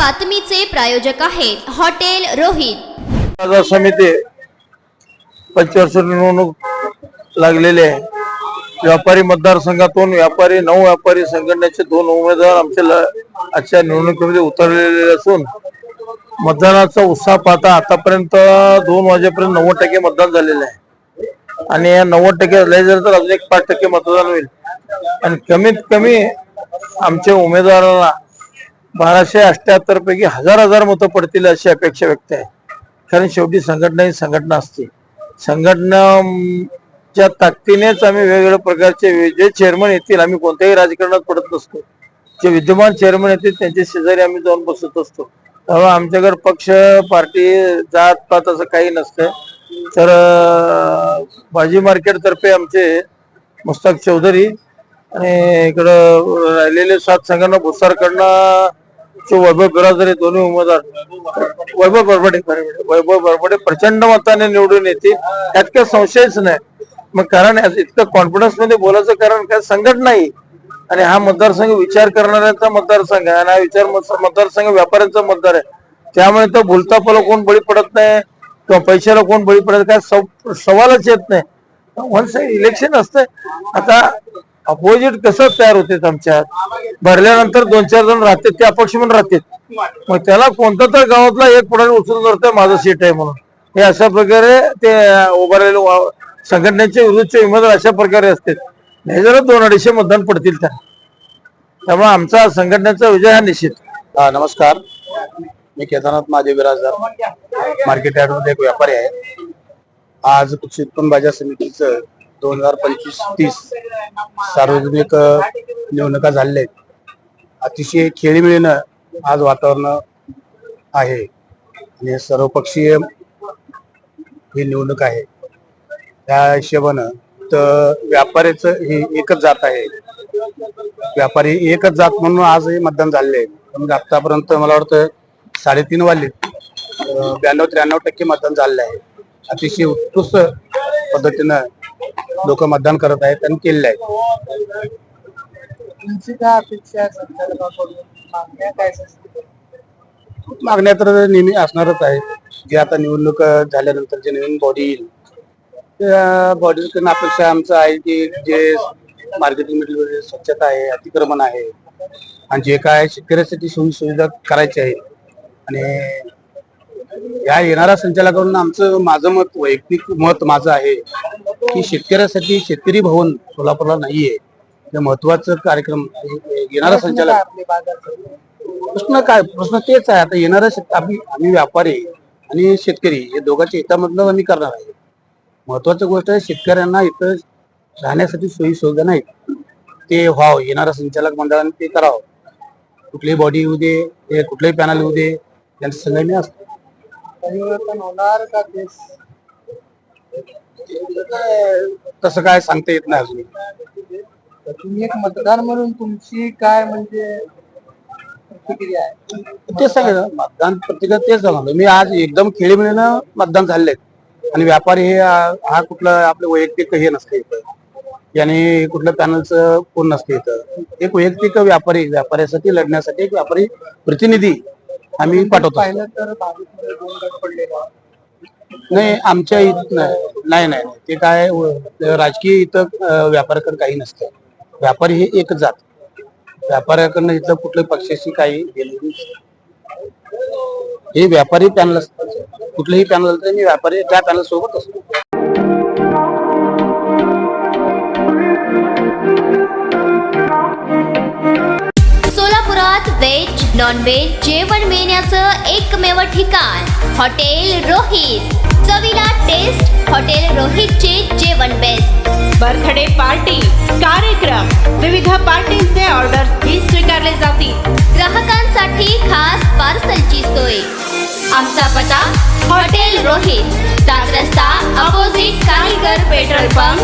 बातमीचे प्रायोजक आहेत हॉटेल रोहित। बाजार समिती पंचवार्षिक निवडणूक लागलेली आहे। व्यापारी मतदारसंघातून व्यापारी व्यापारी संघटनेचे 2 उमेदवार आजच्या निवडणुकीमध्ये उतरलेले असून मतदानाचा उत्साह पाहता आतापर्यंत 2 वाजेपर्यंत 90% मतदान झालेले आहे आणि या 90% झाले तर अजून एक 5% मतदान होईल आणि कमीत कमी आमच्या उमेदवाराला 1278 पैकी हजार मतं पडतील अशी अपेक्षा व्यक्त आहे। कारण शेवटी संघटना ही संघटना असते। संघटनेच्या ताकदीनेच आम्ही वेगवेगळ्या प्रकारचे जे चेअरमन येतील, आम्ही कोणत्याही राजकारणात पडत नसतो, जे विद्यमान चेअरमन येतील त्यांच्या शेजारी आम्ही जाऊन बसत असतो। त्यामुळे आमच्याकडे पक्ष पार्टी जात पात असं काही नसतं। तर भाजी मार्केट तर्फे आमचे मुस्ताक चौधरी आणि इकडं राहिलेले 7 संघांना भुसारकडनं वैभव बिराजदार दोन्ही उमेदवार वैभव बरबडे प्रचंड मताने निवडून येतील, यात काही संशयच नाही। मग कारण इतकं कॉन्फिडन्स मध्ये बोलायचं कारण काय, संघटना नाही आणि हा मतदारसंघ विचार करणाऱ्यांचा मतदारसंघ आहे आणि हा मतदारसंघ व्यापाऱ्यांचा मतदार आहे। त्यामुळे तो भुलतापाला कोण बळी पडत नाही किंवा पैशाला कोण बळी पडत काय सवालच येत नाही। वन साइड इलेक्शन असतं। आता अपोजिट कसं तयार होते, आमच्यात भरल्यानंतर 2-4 जण राहतात, ते अपक्ष म्हणून राहतात, मग त्याला कोणता तर गावातला एक पुढारी उचलून धरतोय माझं सीट आहे म्हणून, हे अशा प्रकारे ते उभारलेले संघटनेचे विरुद्धचे उमेदवार अशा प्रकारे असतात। हे जरा 200-250 मतदान पडतील त्यामुळे आमचा संघटनेचा विजय हा निश्चित। नमस्कार, मी केदारनाथ महादेव बिराजदार मार्केट यार्डमध्ये एक व्यापारी आहे। आज कृषी उत्पन्न बाजार समितीचं 2025-30 सार्वजनिक निवडणुका झालेल्या आहेत। अतिशय खेळीमेळीनं आज वातावरण आहे आणि सर्वपक्षीय ही निवडणूक आहे। त्या हिशोबानं तर व्यापाऱ्याचं ही एकच जात आहे, व्यापारी एकच जात म्हणून आज हे मतदान झालेलं आहे। म्हणजे आतापर्यंत मला वाटतं 3:30 वाजले 92-93% मतदान झालेलं आहे। अतिशय उत्कृष्ट पद्धतीनं लोक मतदान करत आहेत आणि केलेलं आहे। मागण्या तर नेहमी असणारच आहे। जे आता निवडणूक झाल्यानंतर जे नवीन बॉडी येईल त्या बॉडीकडून अपेक्षा आमचं आहे की जे मार्केटिंग मध्ये स्वच्छता आहे, अतिक्रमण आहे आणि जे काय शेतकऱ्यासाठी सोयी सुविधा करायचे आहे आणि या येणाऱ्या संचालकांकडून माझं मत वैयक्तिक मत माझं आहे की शेतकऱ्यासाठी शेतकरी भवन सोलापूरला नाहीये। हे महत्वाचं कार्यक्रम येणारा संचालक प्रश्न तेच आहे। आता येणारा आम्ही व्यापारी आणि शेतकरी हे दोघांच्या हितामधलं आम्ही करणार आहे। महत्वाची गोष्ट आहे शेतकऱ्यांना इथं राहण्यासाठी सोयी सुविधा नाहीत, ते व्हावं, येणाऱ्या संचालक मंडळाने ते करावं। कुठलीही बॉडी येऊ दे, कुठलेही पॅनल येऊ दे, त्यांचं संघटना असतं। परिवर्तन होणार का तसं काय सांगता येत नाही अजून। तुम्ही एक मतदार म्हणून तुमची काय म्हणजे प्रतिक्रिया आहे? तेच सांगितलं, मतदान प्रतिक्रिया तेच सांगितलं मी। आज एकदम खेळीमेळीनं मतदान झाले आणि व्यापारी हे हा कुठलं आपलं वैयक्तिक हे नसतं इथं, याने कुठल्या पॅनलचं कोण नसतं इथं। एक वैयक्तिक व्यापाऱ्यासाठी लढण्यासाठी एक व्यापारी प्रतिनिधी आम्ही पाठवतो। पाहिलं तर भाजपमध्ये 2 गट पडलेले नाही, आमच्या इथं नाही, ते काय राजकीय इथं व्यापाऱ्याकडे काही नसतं। व्यापारी हे एकच जात, व्यापाऱ्याकडनं इथलं कुठल्या पक्षाशी काही हे व्यापारी पॅनल असतात। कुठलेही पॅनल तर मी व्यापारी त्या पॅनल सोबत असतो। सोलापुरात व्हेज नॉन व्हेज जेवण मिळण्याचं एकमेव ठिकाण हॉटेल रोहित। चवीला टेस्ट, हॉटेल रोहितचे जेवण बेस्ट। बर्थडे पार्टी, कार्यक्रम, विविध पार्टींचे ऑर्डर्स ही स्वीकारले जातील। ग्राहकांसाठी खास पार्सलची सोय। आमचा पत्ता हॉटेल रोहित, 7 रस्ता अपोजिट कारीगर पेट्रोल पंप,